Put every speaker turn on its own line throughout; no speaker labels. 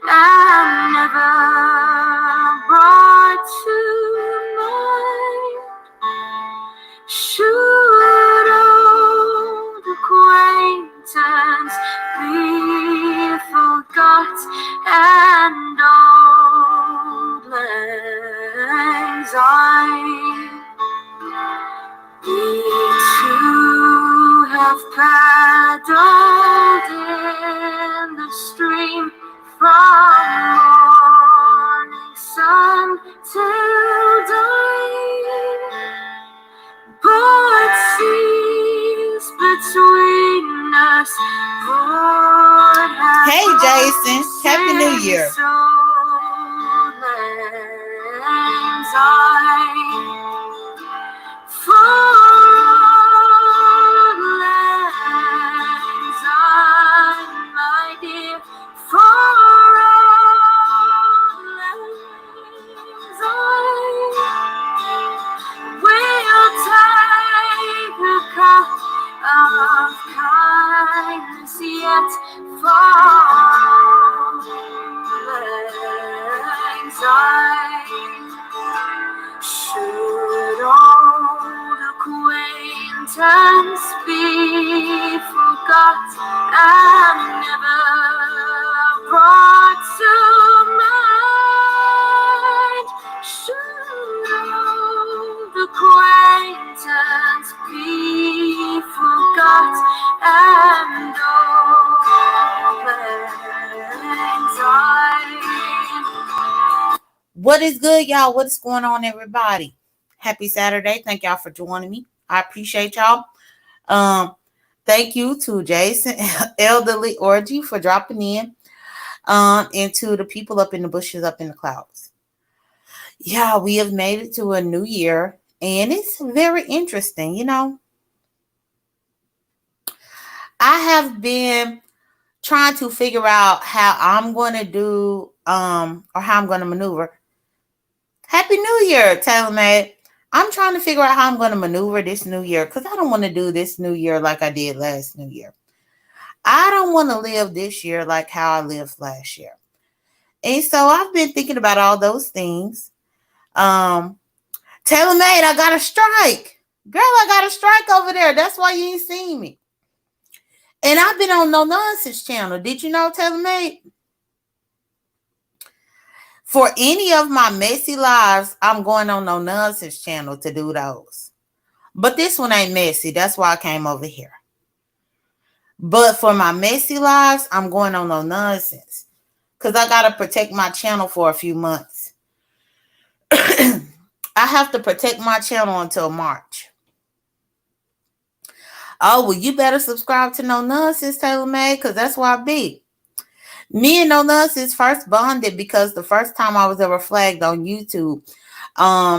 and never brought to mind. Should old acquaintance be forgot and old lang syne? We two have paddled in the stream from morning sun till dawn, but seas between us could have
Hey, Jason. Happy New Year.
so lang syne. For old lang syne, my dear, for old lang syne, we'll take a cup of kindness yet for old lang syne. Should old acquaintance be forgot and never brought to mind? Should old acquaintance be forgot and old lang syne?
What is good, y'all? What is going on, everybody? Happy Saturday. Thank y'all for joining me. I appreciate y'all. Thank you to Jason, Elderly Orgy, for dropping in. And to the people up in the bushes, up in the clouds. Yeah, we have made it to a new year, and it's very interesting. You know, I have been trying to figure out how I'm going to do, or how I'm going to maneuver. Happy New Year, Taylor May. I'm trying to figure out how I'm going to maneuver this new year because I don't want to do this new year like I did last new year. I don't want to live this year like how I lived last year. And so I've been thinking about all those things. Taylor May, I got a strike. Girl, I got a strike over there. That's why you ain't seen me. And I've been on No Nonsense channel. Did you know, Taylor May? For any of my messy lives, I'm going on No Nonsense channel to do those. But this one ain't messy. That's why I came over here. But for my messy lives, I'm going on No Nonsense. Because I got to protect my channel for a few months. I have to protect my channel until March. Oh, well, you better subscribe to No Nonsense, Taylor May, because that's where I be. Me and No Nonsense first bonded because the first time I was ever flagged on YouTube,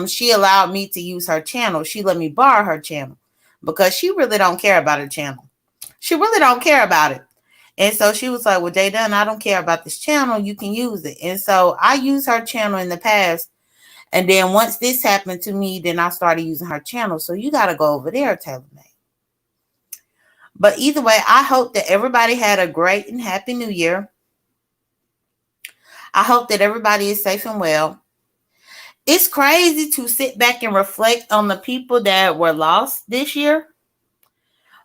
she allowed me to use her channel. She let me borrow her channel because she really don't care about her channel. She really don't care about it. And so she was like, well, Jay Dunn, I don't care about this channel. You can use it. And so I used her channel in the past. And then once this happened to me, then I started using her channel. So you got to go over there, Taylor May. But either way, I hope that everybody had a great and happy new year. I hope that everybody is safe and well. It's crazy to sit back and reflect on the people that were lost this year,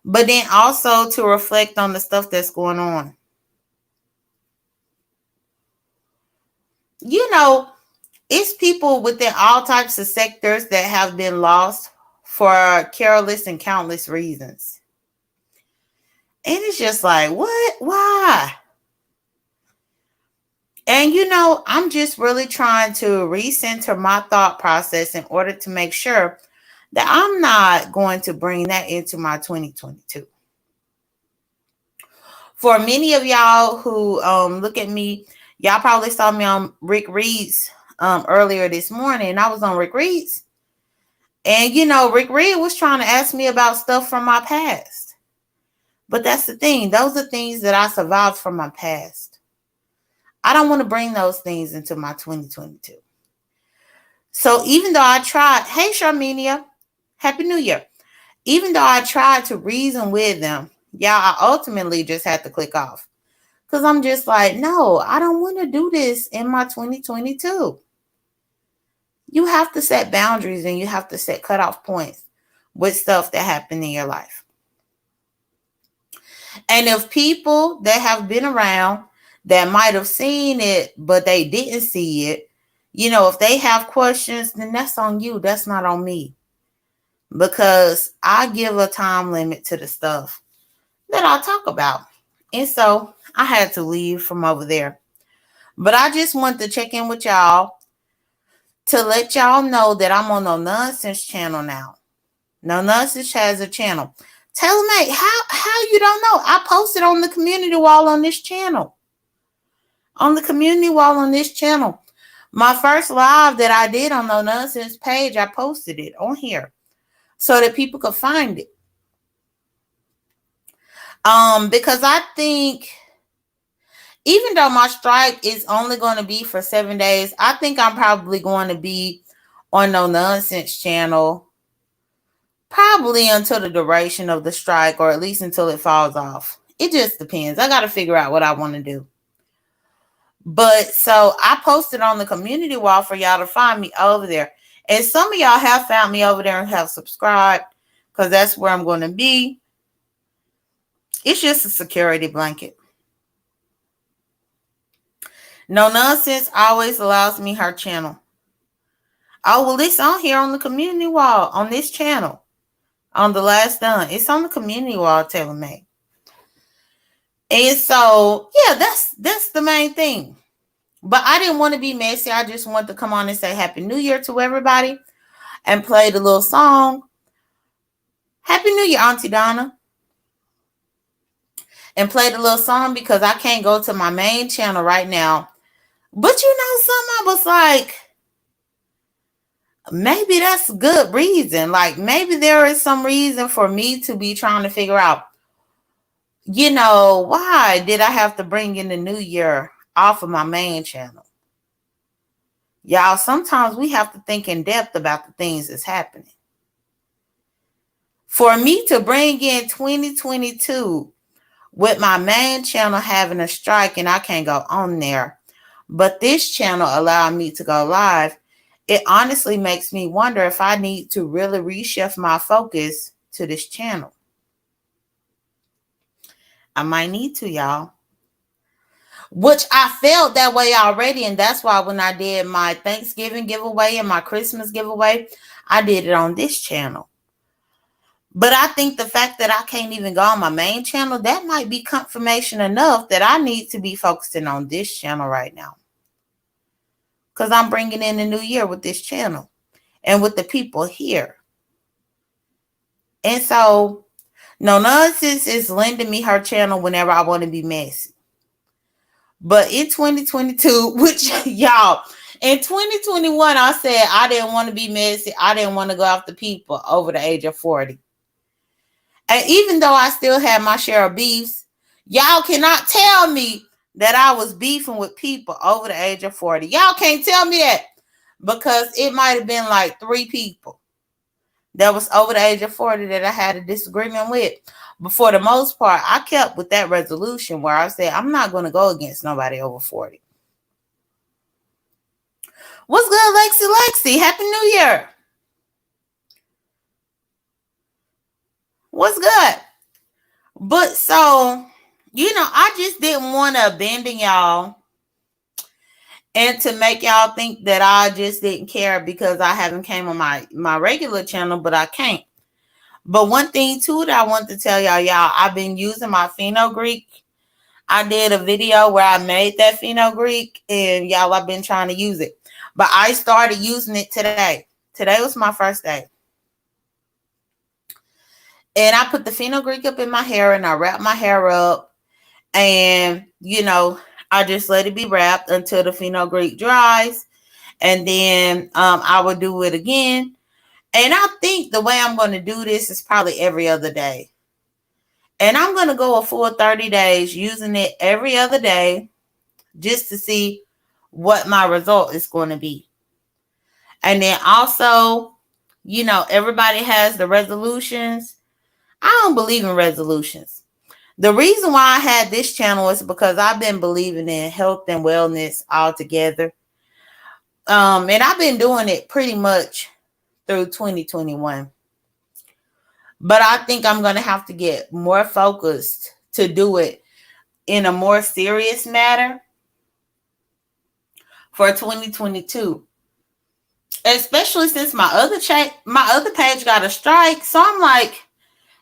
but then also to reflect on the stuff that's going on. You know, it's people within all types of sectors that have been lost for careless and countless reasons. And it's just like, what? Why? And, you know, I'm just really trying to recenter my thought process in order to make sure that I'm not going to bring that into my 2022. For many of y'all who look at me, y'all probably saw me on Rick Reed's earlier this morning. I was on Rick Reed's. And, you know, Rick Reed was trying to ask me about stuff from my past. But that's the thing. Those are things that I survived from my past. I don't want to bring those things into my 2022. So even though I tried, hey, Charmenia, Happy New Year. Even though I tried to reason with them, y'all, I ultimately just had to click off. Because I'm just like, no, I don't want to do this in my 2022. You have to set boundaries and you have to set cutoff points with stuff that happened in your life. And if people that have been around that might have seen it, but they didn't see it, if they have questions, then that's on you. That's not on me. Because I give a time limit to the stuff that I talk about. And so I had to leave from over there. But I just want to check in with y'all to let y'all know that I'm on No Nonsense channel now. No Nonsense has a channel. Tell me how you don't know. I posted on the community wall on this channel. On the community wall on this channel. My first live that I did on No Nonsense page, I posted it on here so that people could find it. Because I think even though my strike is only going to be for 7 days, I think I'm probably going to be on No Nonsense channel probably until the duration of the strike, or at least until it falls off. It just depends. I got to figure out what I want to do. But so I posted on the community wall for y'all to find me over there. And some of y'all have found me over there and have subscribed because that's where I'm going to be. It's just a security blanket. No Nonsense always allows me her channel. Oh, well, it's on here on the community wall on this channel. On the last done. It's on the community wall, Taylor May. And so, yeah, that's the main thing. But I didn't want to be messy. I just wanted to come on and say Happy New Year to everybody and play the little song. Happy New Year, Auntie Donna. And play the little song because I can't go to my main channel right now. But something, I was like, maybe that's a good reason. Like, maybe there is some reason for me to be trying to figure out, why did I have to bring in the new year off of my main channel? Y'all, sometimes we have to think in depth about the things that's happening. For me to bring in 2022 with my main channel having a strike and I can't go on there, but this channel allowed me to go live, it honestly makes me wonder if I need to really reshift my focus to this channel. I might need to, y'all. Which I felt that way already, and that's why when I did my Thanksgiving giveaway and my Christmas giveaway, I did it on this channel. But I think the fact that I can't even go on my main channel, that might be confirmation enough that I need to be focusing on this channel right now. Because I'm bringing in the new year with this channel and with the people here. And so, No Nonsense is lending me her channel whenever I want to be messy. But in 2022, which y'all, in 2021, I said I didn't want to be messy. I didn't want to go after people over the age of 40. And even though I still had my share of beefs, y'all cannot tell me that I was beefing with people over the age of 40. Y'all can't tell me that because it might have been like 3 people that was over the age of 40 that I had a disagreement with. But for the most part, I kept with that resolution where I said, I'm not going to go against nobody over 40. What's good, Lexi? Happy New Year. What's good? But so, I just didn't want to abandon y'all and to make y'all think that I just didn't care because I haven't came on my regular channel, but I can't. But one thing, too, that I want to tell y'all, I've been using my fenugreek. I did a video where I made that fenugreek, and y'all, I've been trying to use it. But I started using it today. Today was my first day. And I put the fenugreek up in my hair, and I wrapped my hair up. And, I just let it be wrapped until the fenugreek dries. And then I will do it again. And I think the way I'm going to do this is probably every other day. And I'm going to go a full 30 days using it every other day just to see what my result is going to be. And then also, everybody has the resolutions. I don't believe in resolutions. The reason why I had this channel is because I've been believing in health and wellness altogether. And I've been doing it pretty much through 2021. But I think I'm going to have to get more focused to do it in a more serious matter for 2022. Especially since my other page got a strike. So I'm like,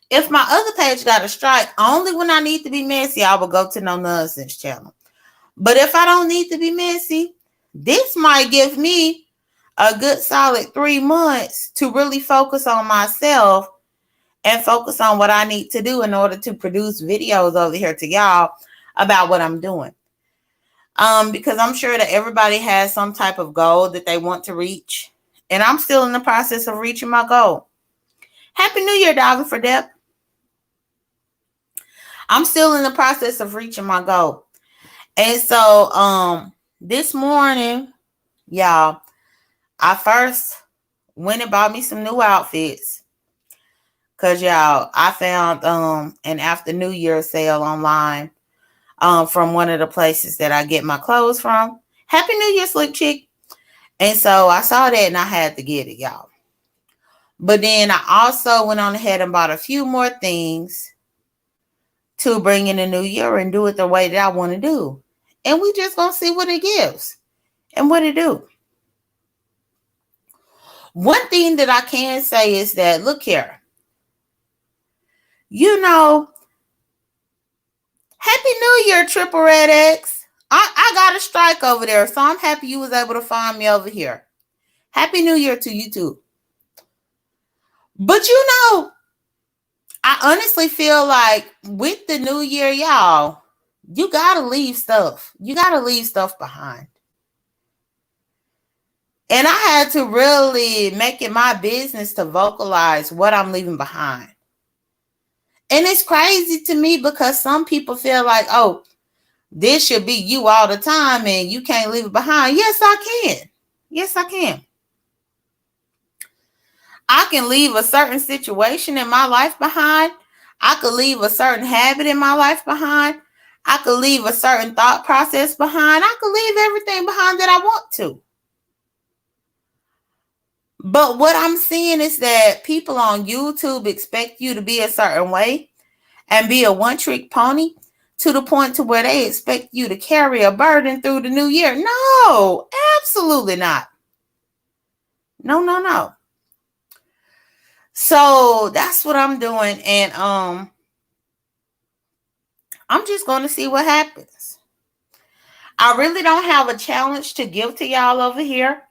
if my other page got a strike, only when I need to be messy, I will go to No Nonsense channel. But if I don't need to be messy, this might give me a good solid 3 months to really focus on myself and focus on what I need to do in order to produce videos over here to y'all about what I'm doing. Because I'm sure that everybody has some type of goal that they want to reach. And I'm still in the process of reaching my goal. Happy New Year, Dollar for Dep. I'm still in the process of reaching my goal. And so this morning, y'all, I first went and bought me some new outfits. Cause y'all, I found an after New Year sale online from one of the places that I get my clothes from. Happy New Year, Slick Chick. And so I saw that and I had to get it, y'all. But then I also went on ahead and bought a few more things to bring in the new year and do it the way that I want to do. And we just gonna see what it gives and what it do. One thing that I can say is that, look here, you know, Happy New Year, Triple Red X. I got a strike over there, so I'm happy you was able to find me over here. Happy New Year to you too. But you know, I honestly feel like with the new year, y'all, you gotta leave stuff. You gotta leave stuff behind. And I had to really make it my business to vocalize what I'm leaving behind. And it's crazy to me because some people feel like, oh, this should be you all the time and you can't leave it behind. Yes, I can. Yes, I can. I can leave a certain situation in my life behind. I could leave a certain habit in my life behind. I could leave a certain thought process behind. I could leave everything behind that I want to. But what I'm seeing is that people on YouTube expect you to be a certain way and be a one-trick pony to the point to where they expect you to carry a burden through the new year. No, absolutely not. No, no, no. So that's what I'm doing. And I'm just going to see what happens. I really don't have a challenge to give to y'all over here.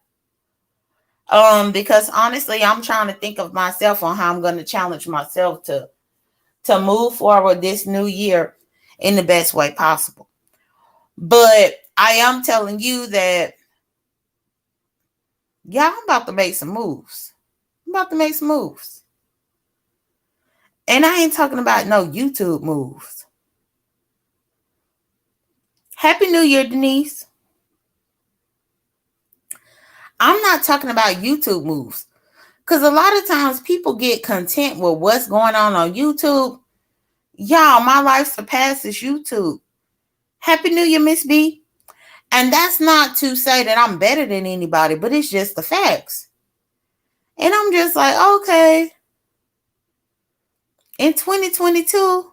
Because honestly, I'm trying to think of myself on how I'm going to challenge myself to move forward this new year in the best way possible. But I am telling you that, yeah, I'm about to make some moves. I'm about to make some moves. And I ain't talking about no YouTube moves. Happy New Year, Denise. I'm not talking about YouTube moves. Because a lot of times people get content with what's going on YouTube. Y'all, my life surpasses YouTube. Happy New Year, Miss B. And that's not to say that I'm better than anybody, but it's just the facts. And I'm just like, okay. In 2022,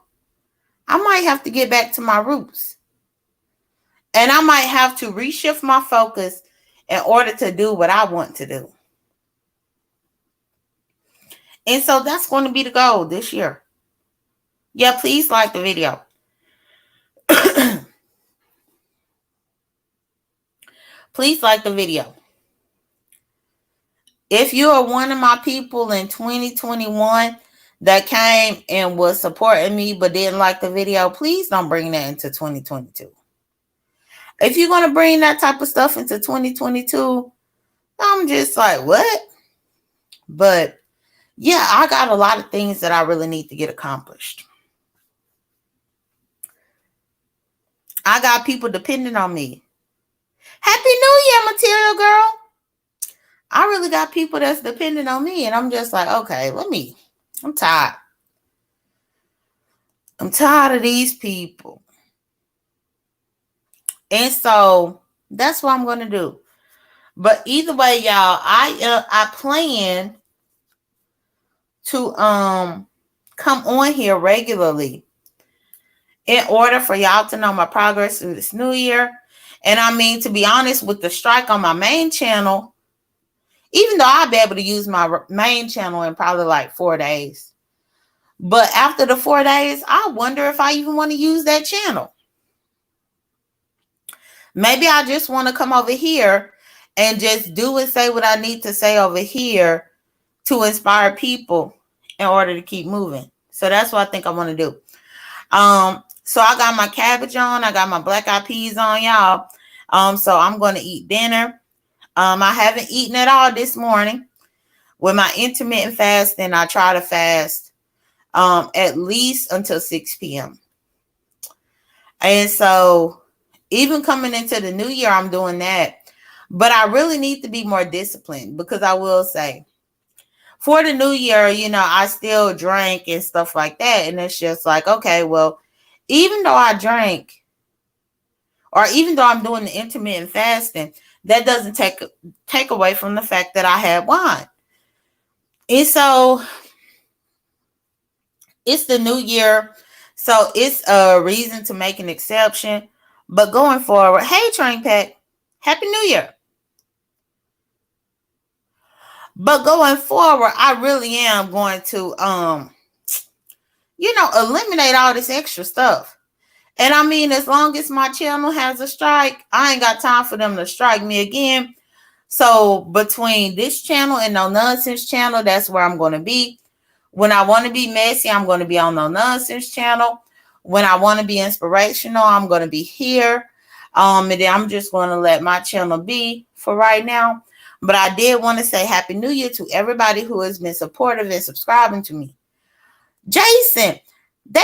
I might have to get back to my roots. And I might have to reshift my focus in order to do what I want to do. And so that's going to be the goal this year. Yeah, please like the video. Please like the video. If you are one of my people in 2021 that came and was supporting me but didn't like the video, please don't bring that into 2022. If you're going to bring that type of stuff into 2022, I'm just like, what? But yeah, I got a lot of things that I really need to get accomplished. I got people depending on me. Happy New Year, material girl. I really got people that's depending on me. And I'm just like, okay, I'm tired. I'm tired of these people. And so that's what I'm going to do. But either way, y'all, I plan to come on here regularly in order for y'all to know my progress through this new year. And I mean, to be honest, with the strike on my main channel, even though I'll be able to use my main channel in probably like 4 days. But after the 4 days, I wonder if I even want to use that channel. Maybe I just want to come over here and just do and say what I need to say over here to inspire people in order to keep moving. So that's what I think I want to do. So I got my cabbage on. I got my black eyed peas on, y'all. So I'm going to eat dinner. I haven't eaten at all this morning. With my intermittent fasting, I try to fast at least until 6 p.m. And so even coming into the new year, I'm doing that. But I really need to be more disciplined, because I will say, for the new year, I still drank and stuff like that. And it's just like, okay, well, even though I drank, or even though I'm doing the intermittent fasting, that doesn't take away from the fact that I had wine. And so it's the new year, so it's a reason to make an exception. But going forward, hey, Train Pack, Happy New Year. But going forward, I really am going to, eliminate all this extra stuff. And I mean, as long as my channel has a strike, I ain't got time for them to strike me again. So between this channel and No Nonsense channel, that's where I'm going to be. When I want to be messy, I'm going to be on No Nonsense channel. When I want to be inspirational, I'm going to be here. And then I'm just going to let my channel be for right now. But I did want to say Happy New Year to everybody who has been supportive and subscribing to me. Jason, they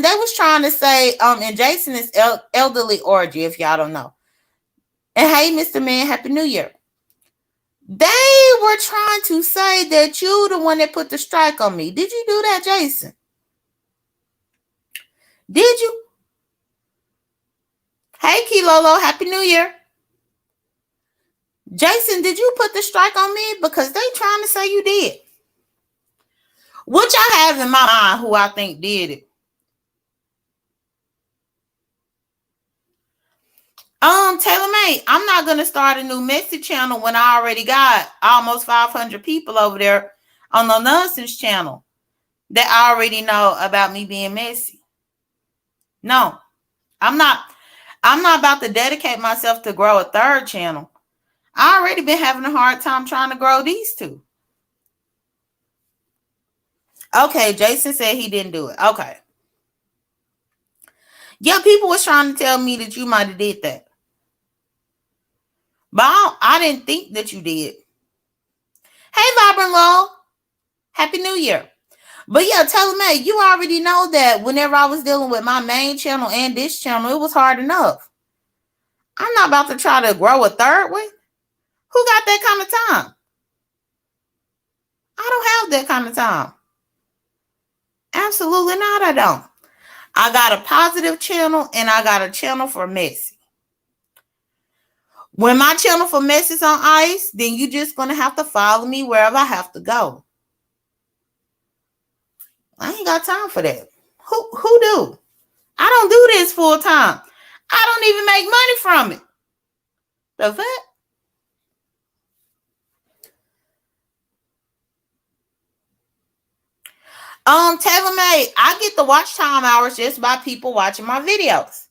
was trying to say, and Jason is elderly orgy, if y'all don't know. And hey, Mr. Man, Happy New Year. They were trying to say that you the one that put the strike on me. Did you do that, Jason? Did you? Hey, Kilolo, Happy New Year. Jason, did you put the strike on me? Because they trying to say you did. Which I have in my mind who I think did it. Taylor May, I'm not going to start a new messy channel when I already got almost 500 people over there on the Nonsense channel that already know about me being messy. No, I'm not about to dedicate myself to grow a third channel. I already been having a hard time trying to grow these two. Okay, Jason said he didn't do it. Okay. Yeah, people was trying to tell me that you might have did that. But I didn't think that you did. Hey, Vibrant Law. Happy New Year. But yeah, Taylor May, you already know that whenever I was dealing with my main channel and this channel, it was hard enough. I'm not about to try to grow a third one. Who got that kind of time? I don't have that kind of time. Absolutely not, I don't. I got a positive channel and I got a channel for messy. When my channel for messy is on ice, then you just going to have to follow me wherever I have to go. I ain't got time for that. Who do? I don't do this full time. I don't even make money from it. The fuck? Taylor May, I get the watch time hours just by people watching my videos.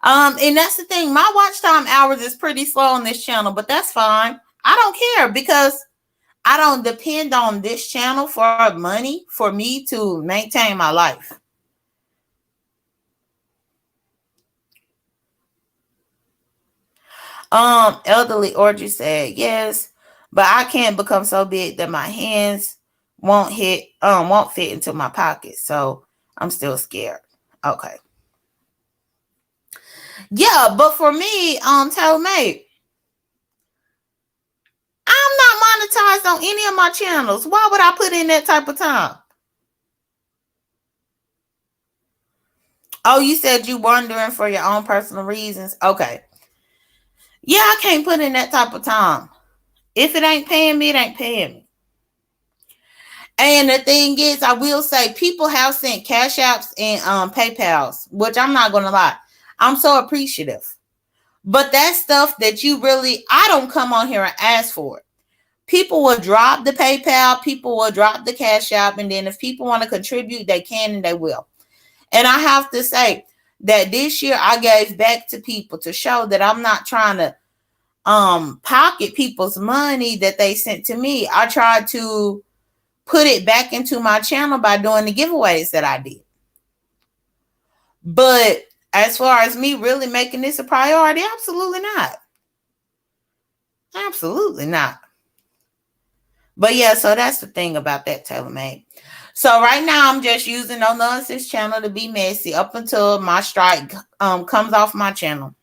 And that's the thing. My watch time hours is pretty slow on this channel, but that's fine. I don't care because I don't depend on this channel for money for me to maintain my life. Elderly Orgy said yes, but I can't become so big that my hands won't fit into my pockets. So I'm still scared. Okay. Yeah, but for me, Taylor May, I'm not monetized on any of my channels. Why would I put in that type of time? Oh, you said you wondering for your own personal reasons. Okay. Yeah, I can't put in that type of time. If it ain't paying me, it ain't paying me. And the thing is, I will say people have sent cash apps and PayPals, which I'm not gonna lie. I'm so appreciative. But that stuff that you really, I don't come on here and ask for it. People will drop the PayPal, people will drop the cash app, and then if people want to contribute, they can and they will. And I have to say that this year I gave back to people to show that I'm not trying to pocket people's money that they sent to me. I tried to put it back into my channel by doing the giveaways that I did. But as far as me really making this a priority, absolutely not. Absolutely not. But yeah, so that's the thing about that, TaylorMade. So right now I'm just using No Nonsense channel to be messy up until my strike comes off my channel.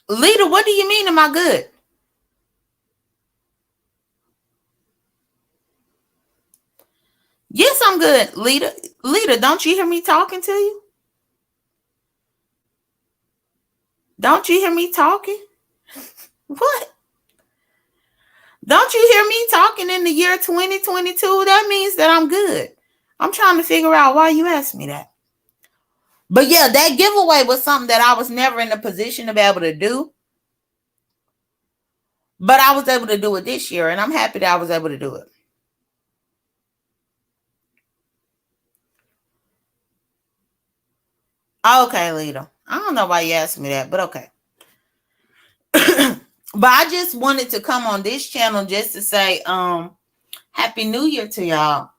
Lita, what do you mean am I good? Yes, I'm good. Lita, don't you hear me talking to you? Don't you hear me talking? What? Don't you hear me talking in the year 2022? That means that I'm good. I'm trying to figure out why you asked me that. But yeah, that giveaway was something that I was never in a position to be able to do. But I was able to do it this year, and I'm happy that I was able to do it. Okay, Lita. I don't know why you asked me that, but okay. But I just wanted to come on this channel just to say Happy New Year to y'all.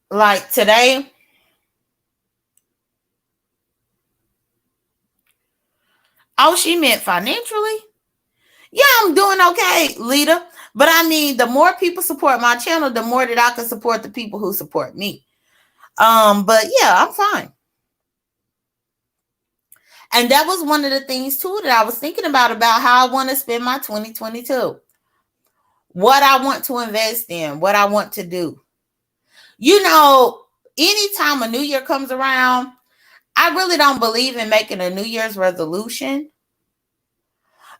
Like today, oh, she meant financially? Yeah, I'm doing okay, Lita. But I mean, the more people support my channel, the more that I can support the people who support me. But yeah, I'm fine. And that was one of the things too that I was thinking about how I want to spend my 2022. What I want to invest in, what I want to do. You know, anytime a new year comes around, I really don't believe in making a New Year's resolution.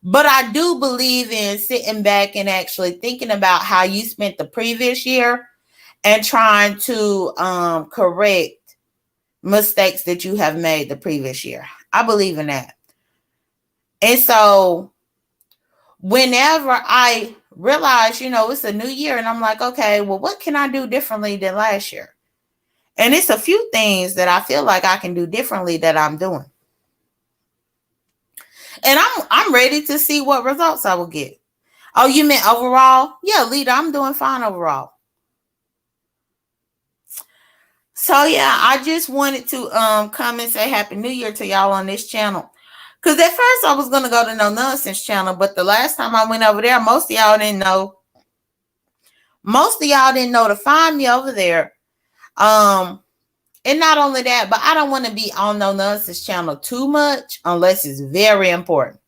But I do believe in sitting back and actually thinking about how you spent the previous year and trying to correct mistakes that you have made the previous year. I believe in that. And so whenever I realize, it's a new year and I'm like, okay, well, what can I do differently than last year? And it's a few things that I feel like I can do differently that I'm doing. And I'm ready to see what results I will get. Oh, you meant overall? Yeah, Lita, I'm doing fine overall. So yeah, I just wanted to come and say Happy New Year to y'all on this channel. Because at first I was going to go to No Nonsense channel, but the last time I went over there, most of y'all didn't know. Most of y'all didn't know to find me over there. And not only that, but I don't want to be on No Nonsense channel too much unless it's very important.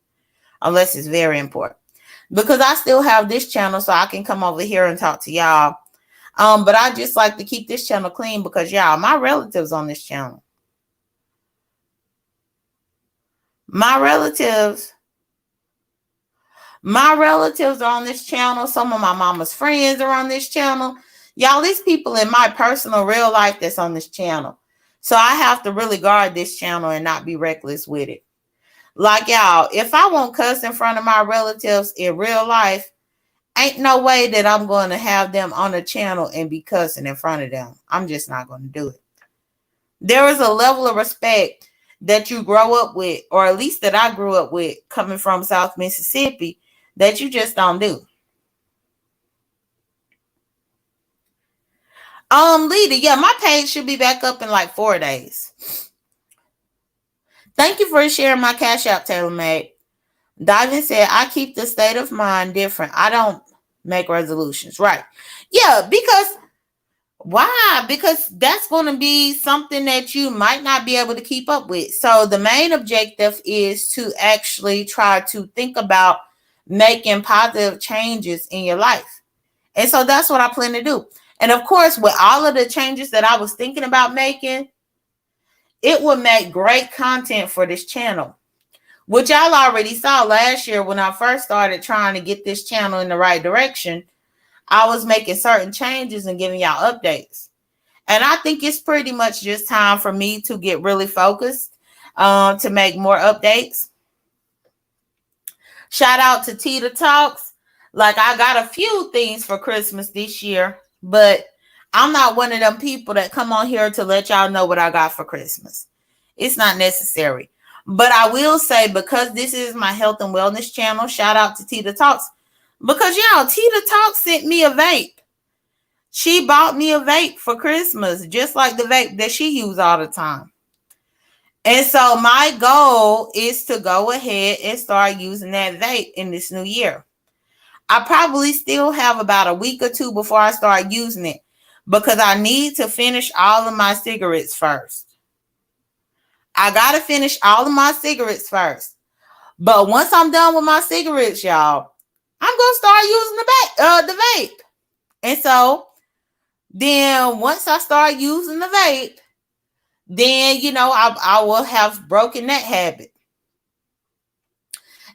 Because I still have this channel so I can come over here and talk to y'all. But I just like to keep this channel clean because y'all, my relatives on this channel. My relatives are on this channel. Some of my mama's friends are on this channel. Y'all, these people in my personal real life that's on this channel. So I have to really guard this channel and not be reckless with it. Like y'all, if I won't cuss in front of my relatives in real life, ain't no way that I'm going to have them on the channel and be cussing in front of them. I'm just not going to do it. There is a level of respect that you grow up with, or at least that I grew up with coming from South Mississippi, that you just don't do. Lita, yeah, my page should be back up in like 4 days. Thank you for sharing my Cash App, TaylorMade. Diamond said, I keep the state of mind different. I don't make resolutions. Right. Yeah, because why? Because that's going to be something that you might not be able to keep up with. So the main objective is to actually try to think about making positive changes in your life. And so that's what I plan to do. And of course, with all of the changes that I was thinking about making, it would make great content for this channel, which y'all already saw last year when I first started trying to get this channel in the right direction. I was making certain changes and giving y'all updates. And I think it's pretty much just time for me to get really focused to make more updates. Shout out to Tita Talks. Like, I got a few things for Christmas this year, but I'm not one of them people that come on here to let y'all know what I got for Christmas. It's not necessary. But I will say, because this is my health and wellness channel, shout out to Tita Talks. Because, y'all, Tita Talks sent me a vape. She bought me a vape for Christmas, just like the vape that she uses all the time. And so my goal is to go ahead and start using that vape in this new year. I probably still have about a week or two before I start using it, because I need to finish all of my cigarettes first. I got to finish all of my cigarettes first. But once I'm done with my cigarettes, y'all, I'm going to start using the vape. And so then once I start using the vape, then, I will have broken that habit.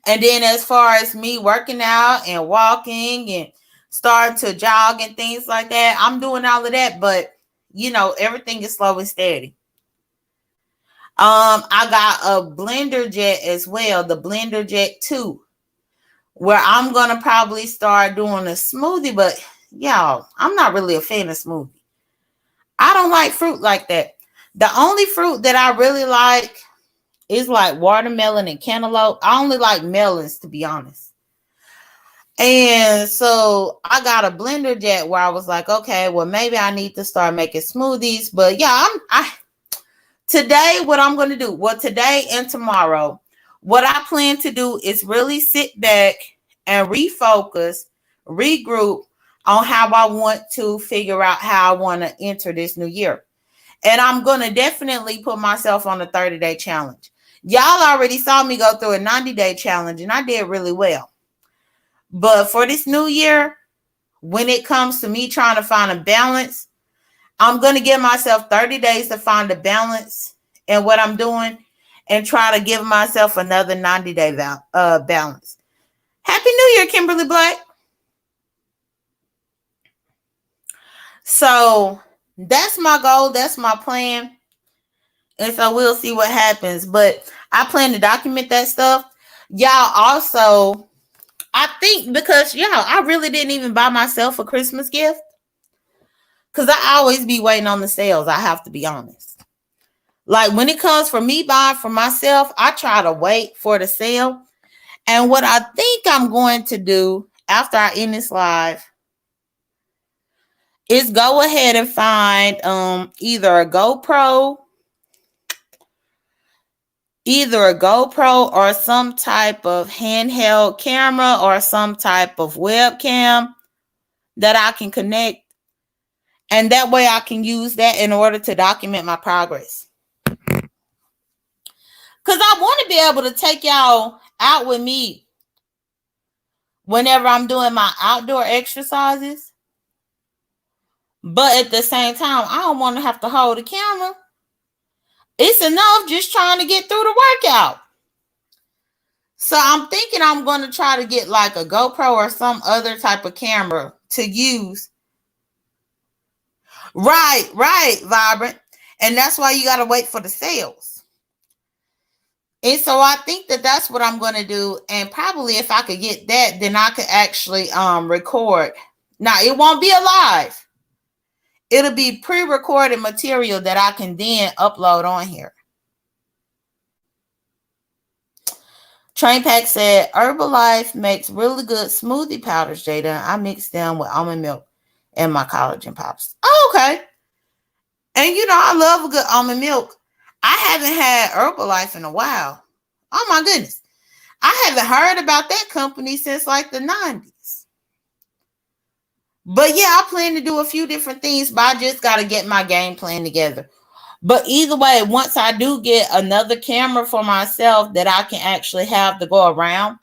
And then as far as me working out and walking and starting to jog and things like that, I'm doing all of that. But, everything is slow and steady. I got a blender jet as well, the blender jet 2, where I'm going to probably start doing a smoothie. But, y'all, I'm not really a fan of smoothie. I don't like fruit like that. The only fruit that I really like is like watermelon and cantaloupe. I only like melons, to be honest. And so I got a blender jet where I was like, okay, well, maybe I need to start making smoothies. But yeah, today, what I'm going to do, today and tomorrow, what I plan to do is really sit back and refocus, regroup on how I want to figure out how I want to enter this new year. And I'm going to definitely put myself on a 30-day challenge. Y'all already saw me go through a 90-day challenge, and I did really well. But for this new year, when it comes to me trying to find a balance, I'm going to give myself 30 days to find a balance in what I'm doing and try to give myself another 90-day balance. Happy New Year, Kimberly Black. So that's my goal. That's my plan. And so we'll see what happens. But I plan to document that stuff. Y'all also, I think because, I really didn't even buy myself a Christmas gift. Because I always be waiting on the sales. I have to be honest. Like when it comes for me buying for myself, I try to wait for the sale. And what I think I'm going to do after I end this live is go ahead and find either a GoPro or some type of handheld camera or some type of webcam that I can connect. And that way I can use that in order to document my progress. Because I want to be able to take y'all out with me whenever I'm doing my outdoor exercises. But at the same time, I don't want to have to hold the camera. It's enough just trying to get through the workout. So I'm thinking I'm going to try to get like a GoPro or some other type of camera to use. Right, Vibrant. And that's why you got to wait for the sales. And so I think that that's what I'm going to do. And probably if I could get that, then I could actually record. Now, it won't be a live. It'll be pre-recorded material that I can then upload on here. Train Pack said, Herbalife makes really good smoothie powders, Jada. I mix them with almond milk and my collagen pops. Oh, okay. And I love a good almond milk. I haven't had Herbalife in a while. Oh my goodness. I haven't heard about that company since like the 90s. But yeah, I plan to do a few different things, but I just got to get my game plan together. But either way, once I do get another camera for myself that I can actually have to go around,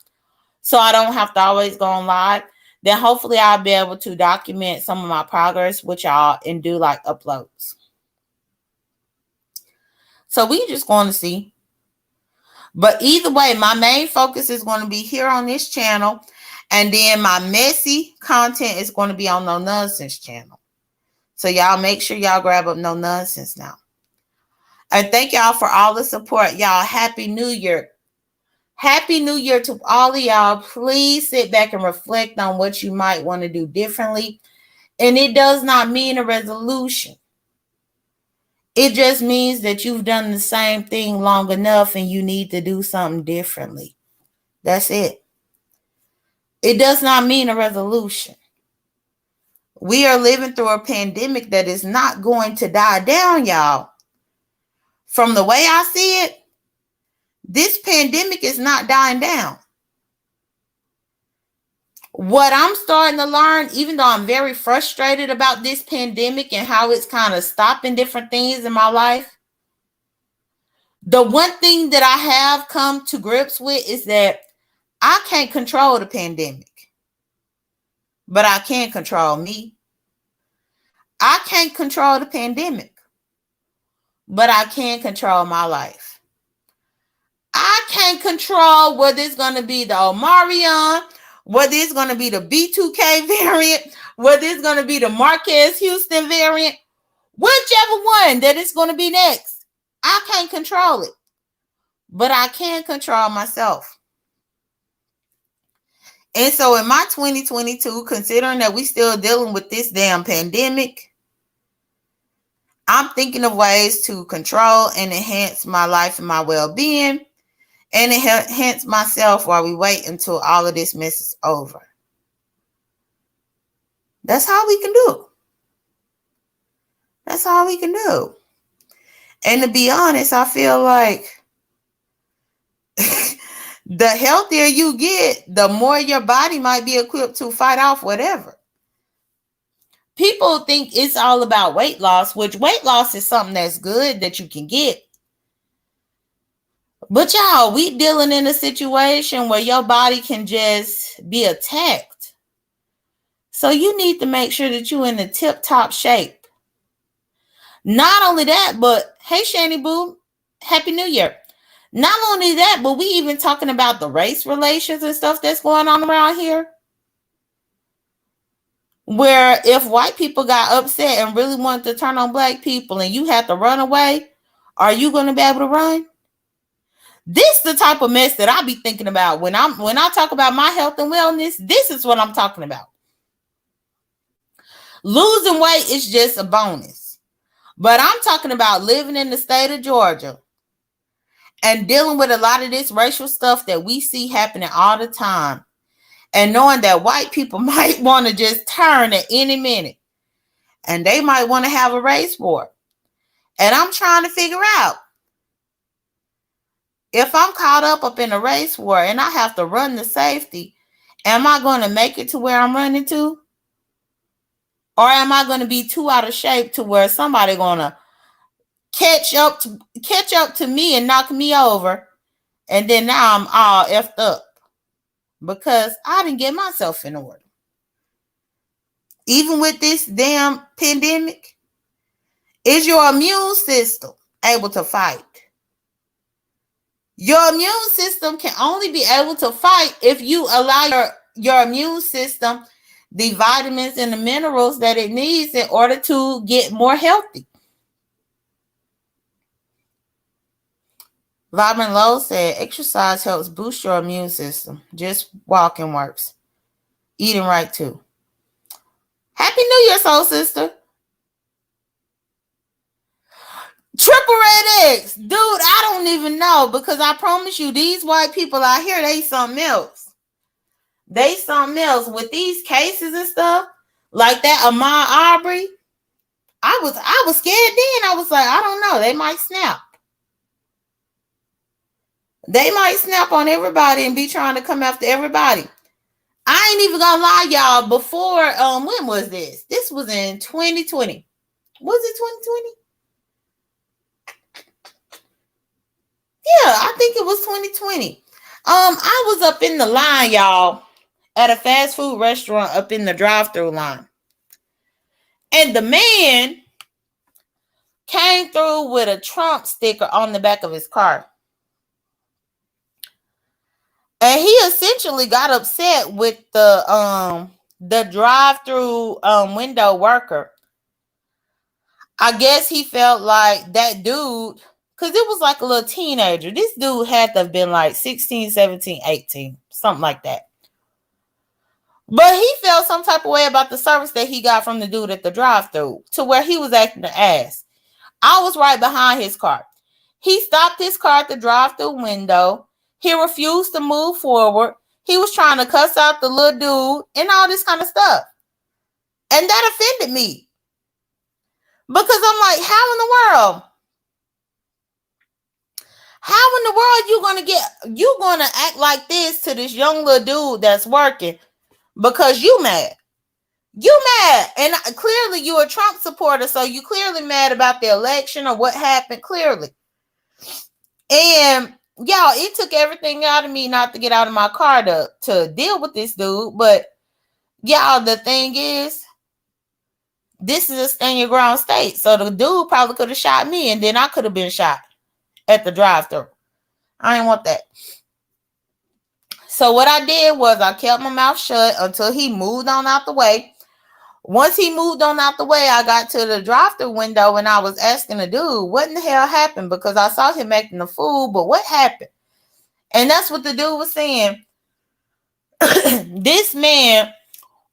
so I don't have to always go on live, then hopefully I'll be able to document some of my progress with y'all and do like uploads. So we just going to see. But either way, my main focus is going to be here on this channel. And then my messy content is going to be on No Nonsense channel. So y'all make sure y'all grab up No Nonsense now. And thank y'all for all the support. Y'all, Happy New Year. Happy New Year to all of y'all. Please sit back and reflect on what you might want to do differently. And it does not mean a resolution. It just means that you've done the same thing long enough and you need to do something differently. That's it. It does not mean a resolution. We are living through a pandemic that is not going to die down, y'all. From the way I see it, this pandemic is not dying down. What I'm starting to learn, even though I'm very frustrated about this pandemic and how it's kind of stopping different things in my life, the one thing that I have come to grips with is that I can't control the pandemic, but I can control me. I can't control the pandemic, but I can control my life. I can't control whether it's going to be the Omarion, whether it's going to be the B2K variant, whether it's going to be the Marquez Houston variant, whichever one that it's going to be next. I can't control it, but I can control myself. And so in my 2022, considering that we still dealing with this damn pandemic, I'm thinking of ways to control and enhance my life and my well-being and enhance myself while we wait until all of this mess is over. That's all we can do. That's all we can do. And to be honest, I feel like the healthier you get, the more your body might be equipped to fight off whatever. People think it's all about weight loss, which weight loss is something that's good that you can get. But y'all, we dealing in a situation where your body can just be attacked. So you need to make sure that you're in the tip-top shape. Not only that, but hey, Shani Boo, Happy New Year. Not only that, but we even talking about the race relations and stuff that's going on around here. Where if white people got upset and really wanted to turn on black people and you had to run away, are you going to be able to run? This is the type of mess that I be thinking about when I talk about my health and wellness. This is what I'm talking about. Losing weight is just a bonus. But I'm talking about living in the state of Georgia and dealing with a lot of this racial stuff that we see happening all the time. And knowing that white people might want to just turn at any minute. And they might want to have a race war. And I'm trying to figure out, if I'm caught up in a race war and I have to run to safety, am I going to make it to where I'm running to? Or am I going to be too out of shape to where somebody going to catch up to me and knock me over? And then now I'm all effed up because I didn't get myself in order. Even with this damn pandemic, is your immune system able to fight? Your immune system can only be able to fight if you allow your immune system the vitamins and the minerals that it needs in order to get more healthy. Vitamin Low said exercise helps boost your immune system. Just walking works. Eating right too. Happy New Year, soul sister. Triple red eggs. Dude, I don't even know, because I promise you, these white people out here, they something else. They something else. With these cases and stuff, like that Ahmaud Arbery, I was scared then. I was like, I don't know. They might snap. They might snap on everybody and be trying to come after everybody. I ain't even gonna lie, y'all. Before, when was this? This was in 2020. Was it 2020? Yeah, I think it was 2020. I was up in the line, y'all, at a fast food restaurant up in the drive-thru line. And the man came through with a Trump sticker on the back of his car. And he essentially got upset with the drive-thru window worker. I guess he felt like that dude, because it was like a little teenager. This dude had to have been like 16, 17, 18, something like that. But he felt some type of way about the service that he got from the dude at the drive-thru, to where he was acting an ass. I was right behind his car. He stopped his car at the drive-thru window. He refused to move forward. He was trying to cuss out the little dude and all this kind of stuff. And that offended me. Because I'm like, how in the world? How in the world you gonna act like this to this young little dude that's working because you mad? You mad. And clearly you're a Trump supporter, so you clearly mad about the election or what happened, clearly. And y'all, it took everything out of me not to get out of my car to deal with this dude. But y'all, the thing is, this is a stand your ground state. So the dude probably could have shot me, and then I could have been shot at the drive-thru. I didn't want that. So what I did was I kept my mouth shut until he moved on out the way. Once he moved on out the way, I got to the drive-thru window and I was asking the dude, what in the hell happened? Because I saw him acting a fool, but what happened? And that's what the dude was saying. This man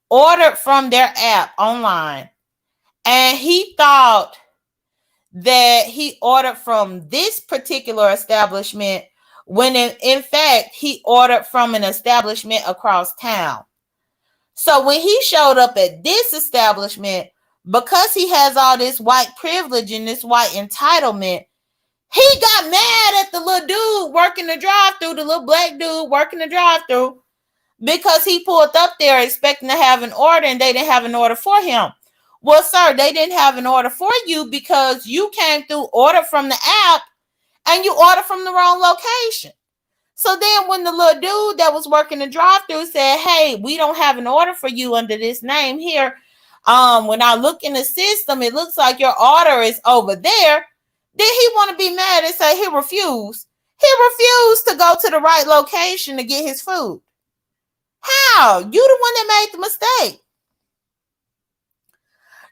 ordered from their app online, and he thought that he ordered from this particular establishment when in fact he ordered from an establishment across town. So when he showed up at this establishment, because he has all this white privilege and this white entitlement, he got mad at the little dude working the drive-thru, the little black dude working the drive-thru, because he pulled up there expecting to have an order and they didn't have an order for him. Well, sir, they didn't have an order for you because you came through, ordered from the app, and you ordered from the wrong location. So then when the little dude that was working the drive-thru said, hey, we don't have an order for you under this name here. When I look in the system, it looks like your order is over there. Then he want to be mad and say he refused. He refused to go to the right location to get his food. How? You the one that made the mistake.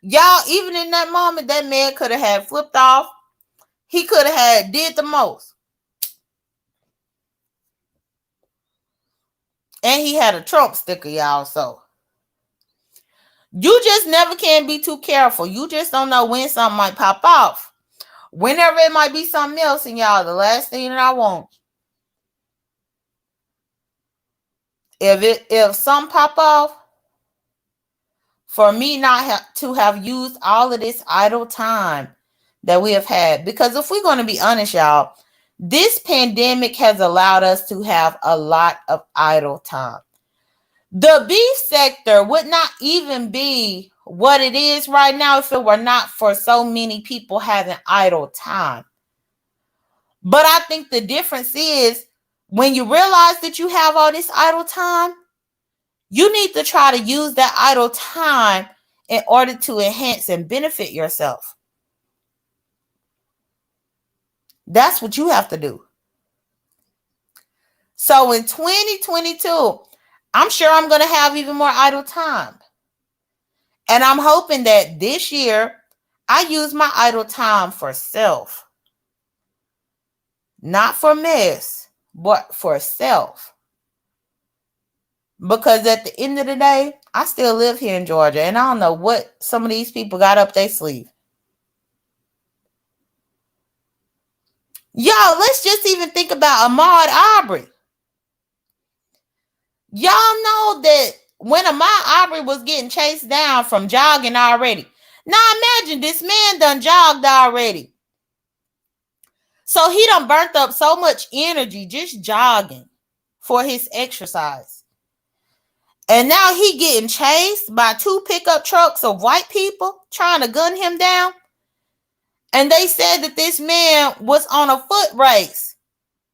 Y'all, even in that moment, that man could have had flipped off. He could have had did the most. And he had a Trump sticker, y'all. So you just never can be too careful. You just don't know when something might pop off. Whenever it might be something else, and y'all, the last thing that I want, if some pop off, for me not to have used all of this idle time that we have had. Because if we're going to be honest, y'all, this pandemic has allowed us to have a lot of idle time. The beef sector would not even be what it is right now if it were not for so many people having idle time. But I think the difference is when you realize that you have all this idle time, you need to try to use that idle time in order to enhance and benefit yourself. That's what you have to do. So in 2022, I'm sure I'm going to have even more idle time. And I'm hoping that this year I use my idle time for self. Not for mess, but for self. Because at the end of the day, I still live here in Georgia, and I don't know what some of these people got up their sleeve. Y'all, let's just even think about Ahmaud Arbery. Y'all know that when Ahmaud Arbery was getting chased down from jogging already. Now imagine this man done jogged already. So he done burnt up so much energy just jogging for his exercise. And now he getting chased by 2 pickup trucks of white people trying to gun him down. And they said that this man was on a foot race.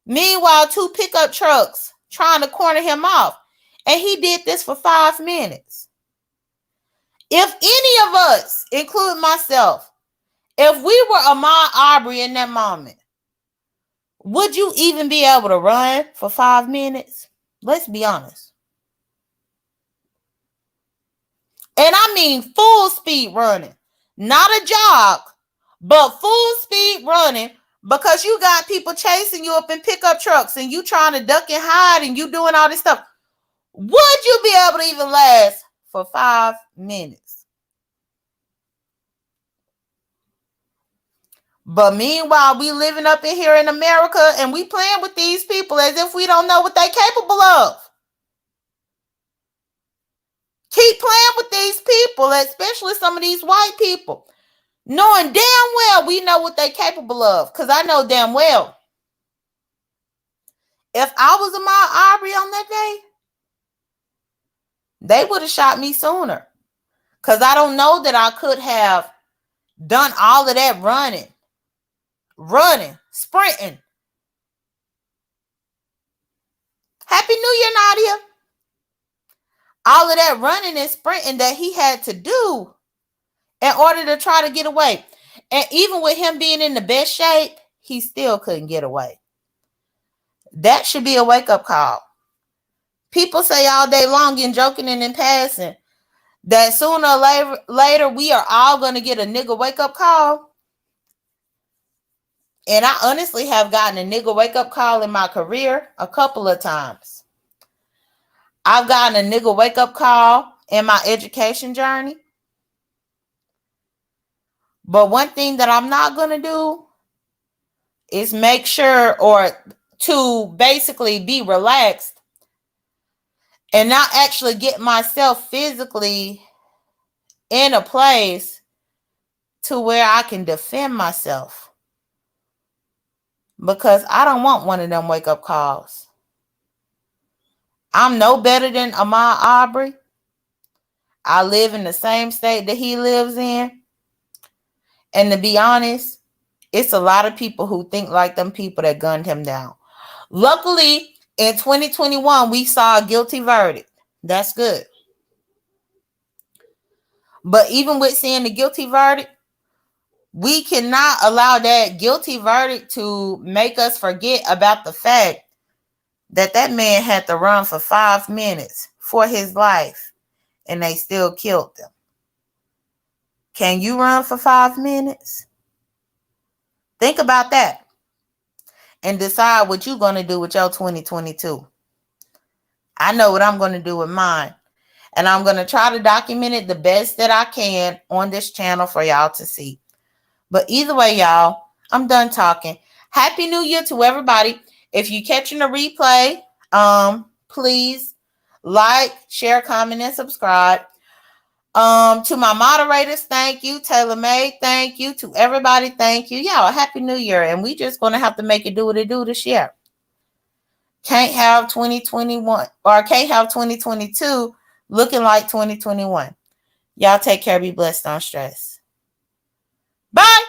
Meanwhile, 2 pickup trucks trying to corner him off. And he did this for 5 minutes. If any of us, including myself, if we were Ahmaud Arbery in that moment, would you even be able to run for 5 minutes? Let's be honest. And I mean full speed running. Not a jog, but full speed running, because you got people chasing you up in pickup trucks and you trying to duck and hide and you doing all this stuff. Would you be able to even last for 5 minutes? But meanwhile, we living up in here in America and we playing with these people as if we don't know what they're capable of. Keep playing with these people, especially some of these white people, knowing damn well we know what they're capable of. Because I know damn well, if I was Ahmaud Arbery on that day, they would have shot me sooner. Because I don't know that I could have done all of that running, sprinting. Happy New Year, Nadia. All of that running and sprinting that he had to do in order to try to get away. And even with him being in the best shape, he still couldn't get away. That should be a wake-up call. People say all day long in joking and in passing that sooner or later we are all going to get a nigga wake-up call. And I honestly have gotten a nigga wake-up call in my career a couple of times. I've gotten a nigga wake-up call in my education journey. But one thing that I'm not going to do is make sure or to basically be relaxed and not actually get myself physically in a place to where I can defend myself. Because I don't want one of them wake-up calls. I'm no better than Ahmaud Arbery. I live in the same state that he lives in. And to be honest, it's a lot of people who think like them people that gunned him down. Luckily, in 2021, we saw a guilty verdict. That's good. But even with seeing the guilty verdict, we cannot allow that guilty verdict to make us forget about the fact that that man had to run for 5 minutes for his life, and they still killed him. Can you run for 5 minutes? Think about that and decide what you're going to do with your 2022. I know what I'm going to do with mine, and I'm going to try to document it the best that I can on this channel for y'all to see. But either way, y'all, I'm done talking. Happy New Year to everybody. If you're catching the replay, please like, share, comment, and subscribe. To my moderators, thank you. Taylor May, thank you. To everybody, thank you. Y'all, Happy New Year. And we just going to have to make it do what it do this year. Can't have 2021 or can't have 2022 looking like 2021. Y'all take care. Be blessed. Don't stress. Bye.